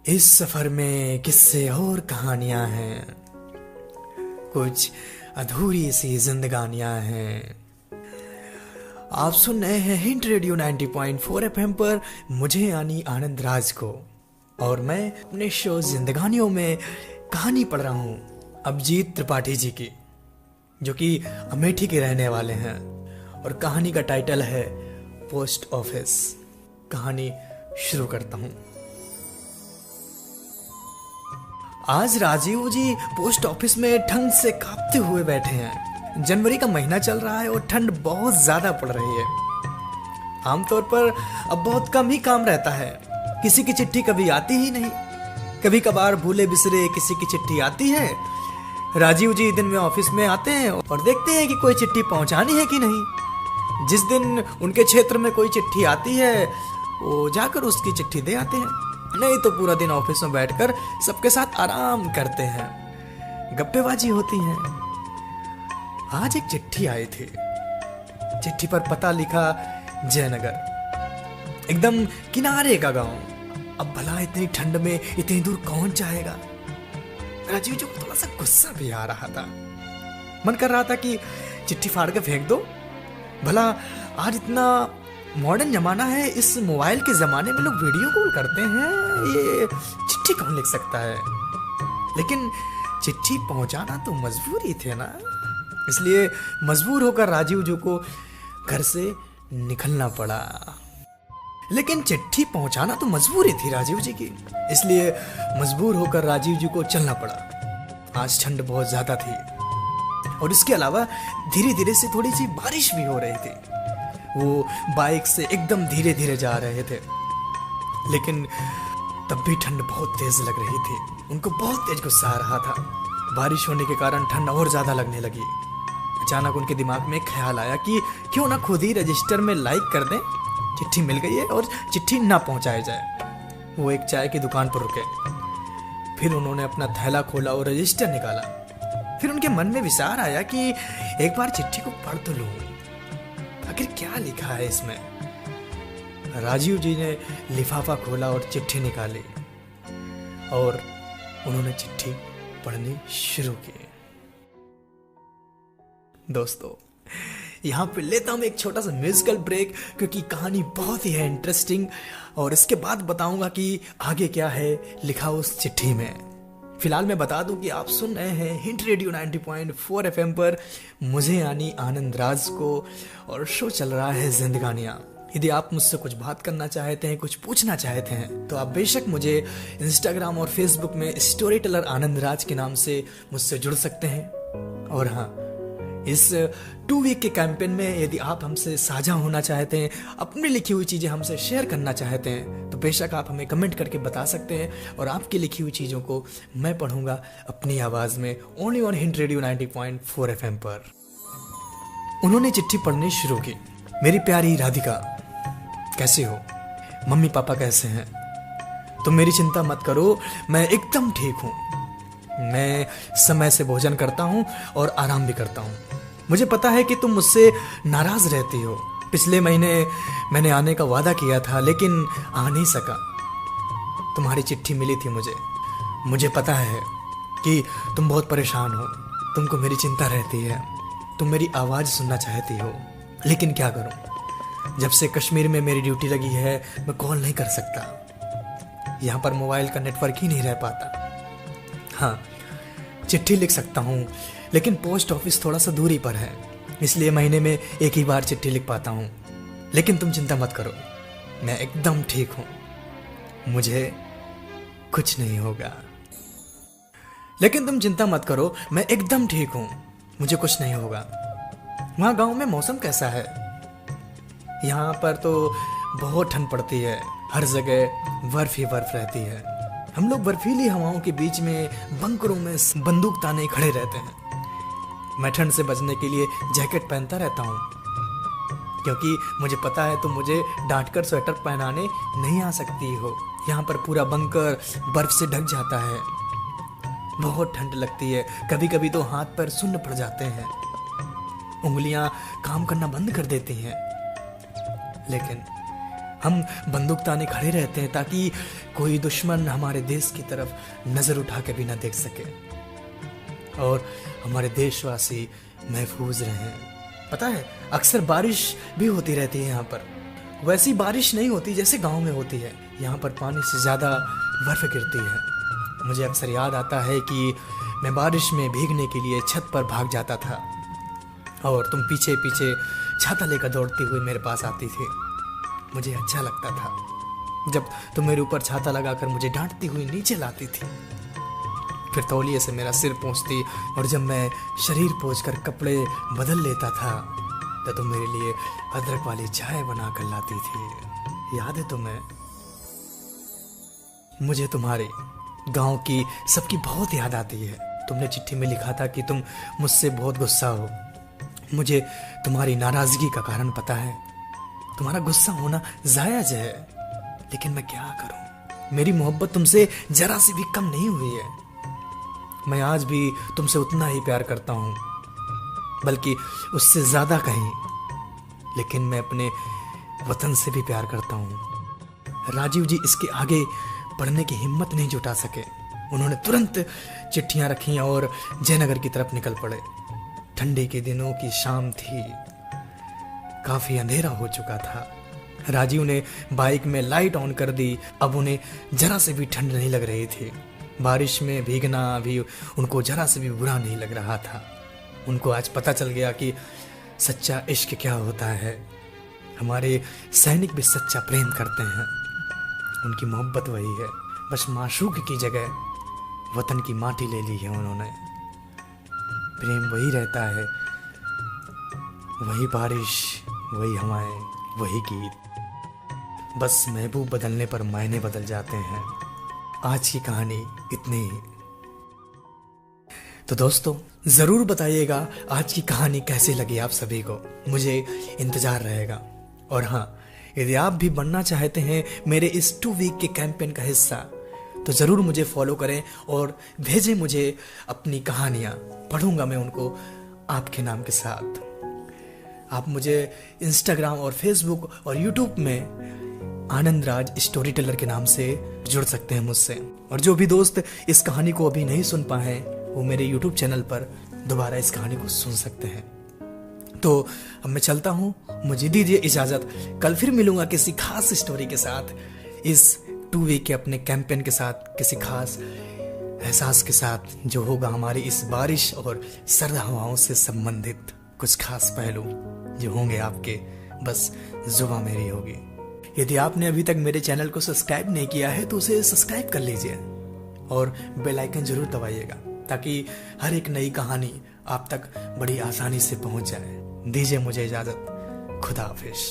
इस सफर में किस्से और कहानियां हैं, कुछ अधूरी सी जिंदगानियां हैं। आप सुन रहे हैं हिंट रेडियो 90.4 एफएम पर मुझे यानी आनंद राज को, और मैं अपने शो जिंदगानियों में कहानी पढ़ रहा हूं अभिजीत त्रिपाठी जी की, जो कि अमेठी के रहने वाले हैं। और कहानी का टाइटल है पोस्ट ऑफिस। कहानी शुरू करता हूं। आज राजीव जी पोस्ट ऑफिस में ठंड से कांपते हुए बैठे हैं। जनवरी का महीना चल रहा है और ठंड बहुत ज्यादा पड़ रही है। आमतौर पर अब बहुत कम ही काम रहता है, किसी की चिट्ठी कभी आती ही नहीं। कभी कभार भूले बिसरे किसी की चिट्ठी आती है। राजीव जी दिन में ऑफिस में आते हैं और देखते हैं कि कोई चिट्ठी पहुंचानी है कि नहीं। जिस दिन उनके क्षेत्र में कोई चिट्ठी आती है वो जाकर उसकी चिट्ठी दे आते हैं, नहीं तो पूरा दिन ऑफिस में बैठकर सबके साथ आराम करते हैं, गप्पेबाजी होती है। आज एक चिट्ठी आई थी। चिट्ठी पर पता लिखा जयनगर, एकदम किनारे का गांव। अब भला इतनी ठंड में इतनी दूर कौन जाएगा। राजीव जी को थोड़ा सा गुस्सा भी आ रहा था। मन कर रहा था कि चिट्ठी फाड़ के फेंक दो। भला आज इतना मॉडर्न जमाना है, इस मोबाइल के जमाने में लोग वीडियो कॉल करते हैं, ये चिट्ठी कौन लिख सकता है। लेकिन चिट्ठी पहुंचाना तो मजबूरी थे ना, इसलिए मजबूर होकर राजीव जी को घर से निकलना पड़ा। लेकिन चिट्ठी पहुंचाना तो मजबूरी थी राजीव जी की, इसलिए मजबूर होकर राजीव जी को चलना पड़ा। आज ठंड बहुत ज्यादा थी और इसके अलावा धीरे धीरे से थोड़ी सी बारिश भी हो रही थी। वो बाइक से एकदम धीरे धीरे जा रहे थे, लेकिन तब भी ठंड बहुत तेज लग रही थी। उनको बहुत तेज गुस्सा आ रहा था। बारिश होने के कारण ठंड और ज्यादा लगने लगी। अचानक उनके दिमाग में ख्याल आया कि क्यों ना खुद ही रजिस्टर में लाइक कर दें, चिट्ठी मिल गई है और चिट्ठी ना पहुंचाई जाए। वो एक चाय की दुकान पर रुके। फिर उन्होंने अपना थैला खोला और रजिस्टर निकाला। फिर उनके मन में विचार आया कि एक बार चिट्ठी को पढ़ तो लूं, आखिर क्या लिखा है इसमें। राजीव जी ने लिफाफा खोला और चिट्ठी निकाली और उन्होंने चिट्ठी पढ़नी शुरू की। दोस्तों, यहां पे लेता हूं एक छोटा सा म्यूजिकल ब्रेक, क्योंकि कहानी बहुत ही है इंटरेस्टिंग, और इसके बाद बताऊंगा कि आगे क्या है लिखा उस चिट्ठी में। फिलहाल मैं बता दूं कि आप सुन रहे हैं हिंट रेडियो 90.4 एफएम पर मुझे यानी आनंद राज को, और शो चल रहा है जिंदगानियां। यदि आप मुझसे कुछ बात करना चाहते हैं, कुछ पूछना चाहते हैं, तो आप बेशक मुझे इंस्टाग्राम और फेसबुक में स्टोरी टेलर आनंद राज के नाम से मुझसे जुड़ सकते हैं। और हाँ, इस 2 वीक के कैंपेन में यदि आप हमसे साझा होना चाहते हैं, अपनी लिखी हुई चीजें हमसे शेयर करना चाहते हैं, तो बेशक आप हमें कमेंट करके बता सकते हैं, और आपकी लिखी हुई चीजों को मैं पढ़ूंगा अपनी आवाज में, only on hint radio 90.4 FM पर। उन्होंने चिट्ठी पढ़नी शुरू की। मेरी प्यारी राधिका, कैसे हो? मम्मी पापा कैसे हैं? तुम मेरी चिंता मत करो, मैं एकदम ठीक हूं। मैं समय से भोजन करता हूं और आराम भी करता हूं। मुझे पता है कि तुम मुझसे नाराज रहती हो। पिछले महीने मैंने आने का वादा किया था, लेकिन आ नहीं सका। तुम्हारी चिट्ठी मिली थी मुझे पता है कि तुम बहुत परेशान हो, तुमको मेरी चिंता रहती है, तुम मेरी आवाज सुनना चाहती हो, लेकिन क्या करूं, जब से कश्मीर में मेरी ड्यूटी लगी है मैं कॉल नहीं कर सकता। यहां पर मोबाइल का नेटवर्क ही नहीं रह पाता। हाँ, चिट्ठी लिख सकता हूँ, लेकिन पोस्ट ऑफिस थोड़ा सा दूरी पर है, इसलिए महीने में एक ही बार चिट्ठी लिख पाता हूँ। लेकिन तुम चिंता मत करो, मैं एकदम ठीक हूँ, मुझे कुछ नहीं होगा। लेकिन तुम चिंता मत करो, मैं एकदम ठीक हूँ, मुझे कुछ नहीं होगा। वहाँ गांव में मौसम कैसा है? यहाँ पर तो बहुत ठंड पड़ती है, हर जगह बर्फ ही बर्फ रहती है। हम लोग बर्फीली हवाओं के बीच में बंकरों में बंदूक ताने खड़े रहते हैं। मैं ठंड से बचने के लिए जैकेट पहनता रहता हूँ, क्योंकि मुझे पता है तुम मुझे डांटकर स्वेटर पहनाने नहीं आ सकती हो। यहाँ पर पूरा बंकर बर्फ से ढक जाता है, बहुत ठंड लगती है। कभी कभी तो हाथ पैर सुन्न पड़ जाते हैं, उंगलियां काम करना बंद कर देती हैं। लेकिन हम बंदूक ताने खड़े रहते हैं ताकि कोई दुश्मन हमारे देश की तरफ नजर उठा के भी ना देख सके और हमारे देशवासी महफूज रहें। पता है, अक्सर बारिश भी होती रहती है यहाँ पर। वैसी बारिश नहीं होती जैसे गांव में होती है। यहाँ पर पानी से ज़्यादा बर्फ गिरती है। मुझे अक्सर याद आता है कि मैं बारिश में भीगने के लिए छत पर भाग जाता था और तुम पीछे पीछे छाता लेकर दौड़ती हुई मेरे पास आती थी। मुझे अच्छा लगता था जब तुम मेरे ऊपर छाता लगाकर मुझे डांटती हुई नीचे लाती थी, फिर तौलिए से मेरा सिर पोंछती और जब मैं शरीर पोंछकर कपड़े बदल लेता था तो तुम मेरे लिए अदरक वाली चाय बना कर लाती थी। याद है तुम्हें? मुझे तुम्हारे गांव की सबकी बहुत याद आती है। तुमने चिट्ठी में लिखा था कि तुम मुझसे बहुत गुस्सा हो। मुझे तुम्हारी नाराजगी का कारण पता है। तुम्हारा गुस्सा होना जायज है, लेकिन मैं क्या करूं? मेरी मोहब्बत तुमसे जरा सी भी कम नहीं हुई है। मैं आज भी तुमसे उतना ही प्यार करता हूं, बल्कि उससे ज्यादा कहीं। लेकिन मैं अपने वतन से भी प्यार करता हूं। राजीव जी इसके आगे पढ़ने की हिम्मत नहीं जुटा सके। उन्होंने तुरंत चिट्ठियां रखी और जयनगर की तरफ निकल पड़े। ठंडी के दिनों की शाम थी, काफी अंधेरा हो चुका था। राजीव ने बाइक में लाइट ऑन कर दी। अब उन्हें जरा से भी ठंड नहीं लग रही थी। बारिश में भीगना भी उनको जरा से भी बुरा नहीं लग रहा था। उनको आज पता चल गया कि सच्चा इश्क क्या होता है। हमारे सैनिक भी सच्चा प्रेम करते हैं। उनकी मोहब्बत वही है, बस माशूक की जगह वतन की माटी ले ली है उन्होंने। प्रेम वही रहता है, वही बारिश, वही हवाएं, वही गीत। बस महबूब बदलने पर मायने बदल जाते हैं। आज की कहानी इतनी ही। तो दोस्तों, जरूर बताइएगा आज की कहानी कैसी लगी आप सभी को। मुझे इंतजार रहेगा। और हाँ, यदि आप भी बनना चाहते हैं मेरे इस 2 वीक के कैंपेन का हिस्सा, तो जरूर मुझे फॉलो करें और भेजें मुझे अपनी कहानियां। पढ़ूंगा मैं उनको आपके नाम के साथ। आप मुझे इंस्टाग्राम और फेसबुक और यूट्यूब में आनंद राज स्टोरी टेलर के नाम से जुड़ सकते हैं मुझसे। और जो भी दोस्त इस कहानी को अभी नहीं सुन पाए हैं, वो मेरे यूट्यूब चैनल पर दोबारा इस कहानी को सुन सकते हैं। तो अब मैं चलता हूँ, मुझे दीजिए इजाजत। कल फिर मिलूंगा किसी खास स्टोरी के साथ, इस 2 वीक के अपने कैंपेन के साथ, किसी खास एहसास के साथ जो होगा हमारी इस बारिश और सर्द हवाओं से संबंधित कुछ खास पहलू जो होंगे आपके, बस जुबां मेरी होगी। यदि आपने अभी तक मेरे चैनल को सब्सक्राइब नहीं किया है तो उसे सब्सक्राइब कर लीजिए और बेल आइकन जरूर दबाइएगा, ताकि हर एक नई कहानी आप तक बड़ी आसानी से पहुंच जाए। दीजिए मुझे इजाजत। खुदा हाफिज।